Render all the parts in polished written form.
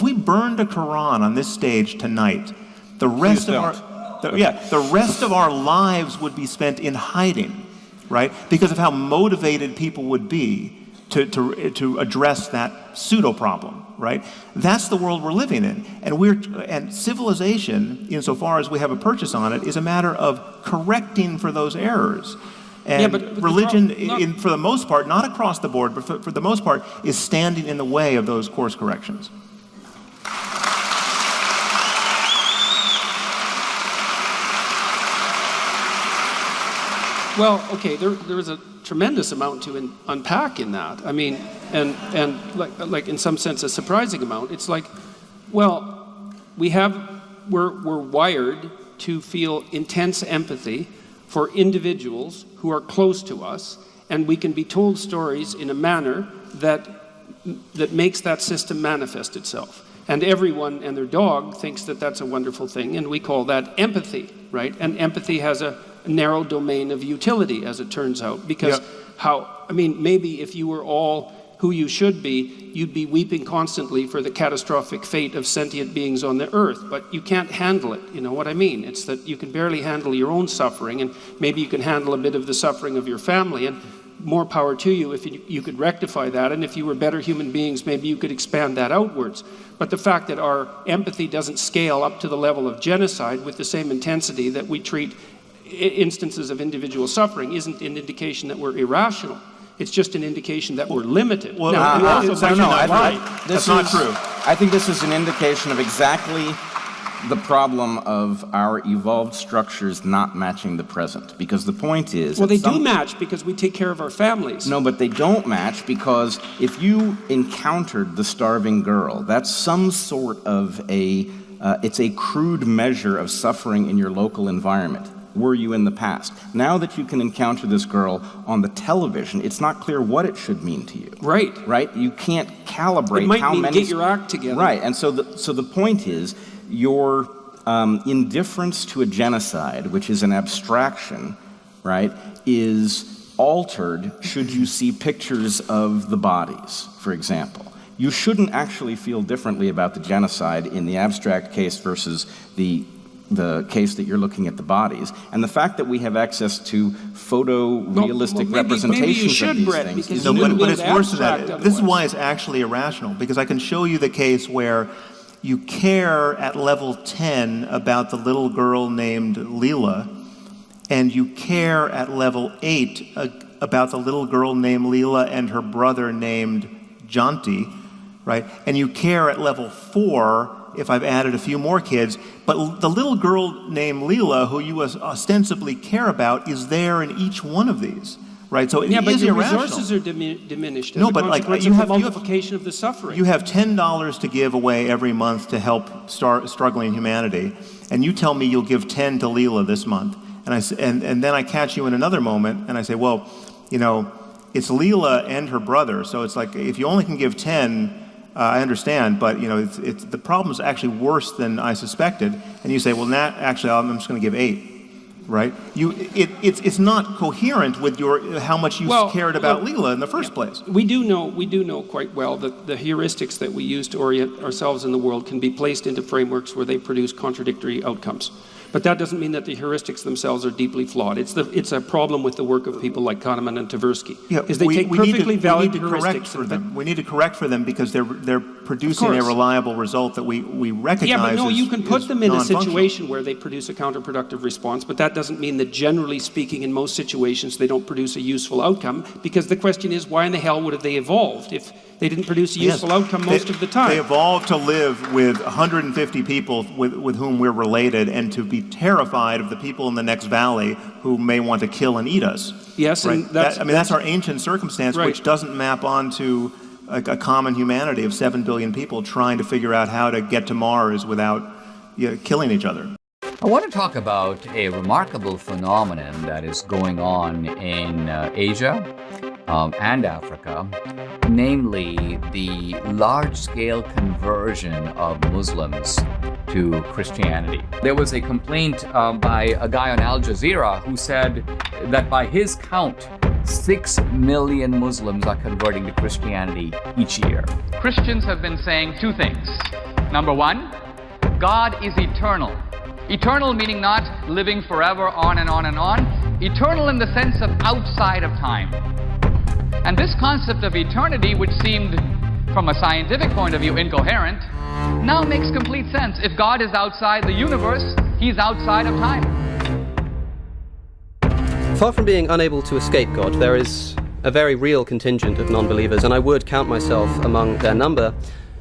if we burned a Quran on this stage tonight, the rest of our lives would be spent in hiding, right? Because of how motivated people would be to address that pseudo problem, right? That's the world we're living in, and civilization, insofar as we have a purchase on it, is a matter of correcting for those errors. And but religion, for the most part, not across the board, but for the most part, is standing in the way of those course corrections. Well, okay, there is a tremendous amount to unpack in that. I mean, and like in some sense a surprising amount. It's like, well, we're wired to feel intense empathy for individuals who are close to us, and we can be told stories in a manner that makes that system manifest itself. And everyone and their dog thinks that that's a wonderful thing, and we call that empathy, right? And empathy has a narrow domain of utility, as it turns out, because maybe if you were all who you should be, you'd be weeping constantly for the catastrophic fate of sentient beings on the earth, but you can't handle it, you know what I mean? It's that you can barely handle your own suffering, and maybe you can handle a bit of the suffering of your family, and more power to you if you could rectify that, and if you were better human beings, maybe you could expand that outwards. But the fact that our empathy doesn't scale up to the level of genocide with the same intensity that we treat instances of individual suffering isn't an indication that we're irrational. It's just an indication that we're limited. Well, that's not true. I think this is an indication of exactly the problem of our evolved structures not matching the present. Because the point is... Well, they do match because we take care of our families. No, but they don't match because if you encountered the starving girl, that's some sort of it's a crude measure of suffering in your local environment. Were you in the past? Now that you can encounter this girl on the television, it's not clear what it should mean to you. Right. Right? You can't calibrate it might how mean many... get your act together. Right, and so the point is, your indifference to a genocide, which is an abstraction, right, is altered should you see pictures of the bodies, for example. You shouldn't actually feel differently about the genocide in the abstract case versus the case that you're looking at the bodies. And the fact that we have access to photorealistic representations of these things is new. But it's worse than that. This is why it's actually irrational, because I can show you the case where you care at level 10 about the little girl named Leela, and you care at level 8 about the little girl named Leela and her brother named Janti, right? And you care at level 4 if I've added a few more kids, but the little girl named Leela, who you ostensibly care about, is there in each one of these, right? So it is but your irrational. Resources are diminished. No, but like you have multiplication of the suffering. You have $10 to give away every month to help struggling humanity, and you tell me you'll give 10 to Leela this month, and then I catch you in another moment, and I say, well, you know, it's Leela and her brother, so it's like if you only can give 10. I understand, but you know, the problem is actually worse than I suspected. And you say, well, actually, I'm just going to give 8, right? It's not coherent with how much you cared about Leela in the first place. We do know quite well that the heuristics that we use to orient ourselves in the world can be placed into frameworks where they produce contradictory outcomes. But that doesn't mean that the heuristics themselves are deeply flawed. It's a problem with the work of people like Kahneman and Tversky. Yeah, is they take perfectly valid heuristics for them. We need to correct for them because they're producing a reliable result that we recognize. Yeah, but no, you can put them in a situation where they produce a counterproductive response, but that doesn't mean that generally speaking in most situations they don't produce a useful outcome, because the question is, why in the hell would have they evolved if they didn't produce a useful outcome most of the time? They evolved to live with 150 people with whom we're related and to be terrified of the people in the next valley who may want to kill and eat us. Yes, right? And that's our ancient circumstance, right, which doesn't map onto a common humanity of 7 billion people trying to figure out how to get to Mars without killing each other. I want to talk about a remarkable phenomenon that is going on in Asia and Africa, namely the large-scale conversion of Muslims to Christianity. There was a complaint by a guy on Al Jazeera who said that by his count, 6 million Muslims are converting to Christianity each year. Christians have been saying two things. Number one, God is eternal. Eternal meaning not living forever on and on and on. Eternal in the sense of outside of time. And this concept of eternity, which seemed from a scientific point of view incoherent, now makes complete sense. If God is outside the universe, he's outside of time. Far from being unable to escape God, there is a very real contingent of non-believers, and I would count myself among their number,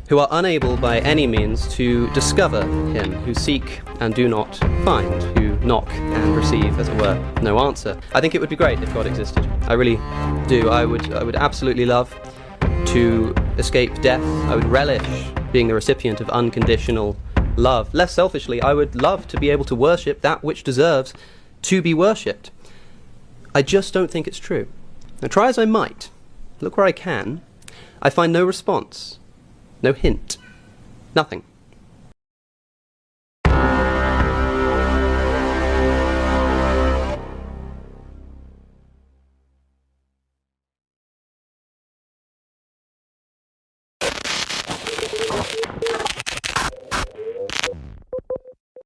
who are unable by any means to discover him, who seek and do not find, who knock and receive, as it were, no answer. I think it would be great if God existed. I really do. I would absolutely love to escape death. I would relish being the recipient of unconditional love. Less selfishly, I would love to be able to worship that which deserves to be worshipped. I just don't think it's true. Now, try as I might, look where I can, I find no response, no hint, nothing.